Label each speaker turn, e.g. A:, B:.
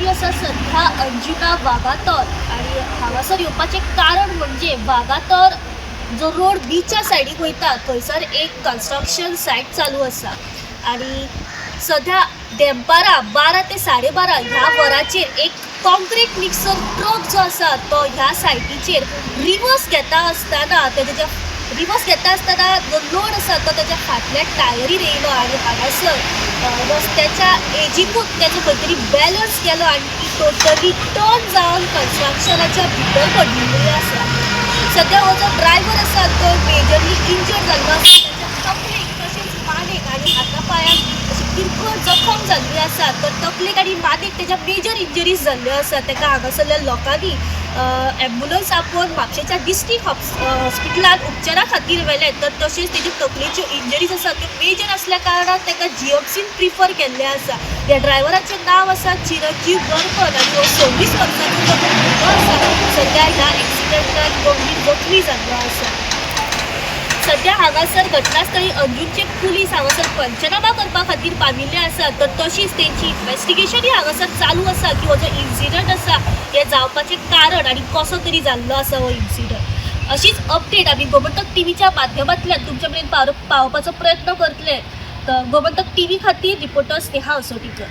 A: आमी आसा सध्या अंजुना वागातोर आणि हांगासर येवपाचें कारण म्हणजे वागातोर जो रोड बीचा सायडीक वयता थंयसर एक कन्स्ट्रक्शन सायट चालू आसा आणि सध्या देंपारा 12 ते 12:30 ह्या वरांचेर एक कॉन्क्रीट मिक्सर ट्रक जो आसा तो ह्या सायटीचेर रिवर्स घेता आसतना जो लोड आसा तो त्याच्या फाटल्या टायरीर येयलो आणि हांगासर रस्त्याच्या एजीकूच तेजो खंय तरी बॅलन्स गेलो आणि ती टोटली टर्न जावन कन्स्ट्रक्शनाच्या भितर पडिल्ली आसा. सध्या हो जो ड्रायव्हर आसा तो मेजरली इंजर्ड जाल्लो आसा. त्याच्या तकलेक तशेंच मानेक आणि हातापायांक अशी किरकोळ जखम जाल्ली आसा. तर तकलेक आणि मानेक तेज्या मेजर इंजरीज जाल्ल्यो आसा. ताका हांगासरल्या लोकांनी एम्ब्युलन्स आपोवन म्हापशेच्या डिस्ट्रिक्ट हॉस्पिटलांत उपचारा खातीर व्हेले. तर तशेंच तेज्यो तकलेच्यो इंजरीज आसा त्यो मेजर आसल्या कारणान ताका जीएमसीन प्रिफर केल्लें आसा. ह्या ड्रायव्हराचें नांव आसा चिरंजीव बरकन आनी हो 26 वर्सांचो जो भुरगो आसा सध्या ह्या एक्सिडेंटान गंभीर जखमी जाल्लो आसा. सध्या हांगासर घटनास्थळी अंजूनचे पुलीस हांगासर पंचनामा करपा खातीर पाविल्ले आसा. तर तशीच तेंची इन्व्हेस्टिगेशन हांगासर चालू आसा की हो जो इन्सिडंट आसा हे जावपाचें कारण आनी कसो तरी जाल्लो आसा हो इन्सिडंट. अशीच अपडेट आमी गोमंतक टीव्हीच्या माध्यमांतल्यान तुमचे मेरेन पावोवपाचो प्रयत्न करतले. तर गोमंतक टीव्ही खातीर रिपोर्टर स्नेहा असोटीकर.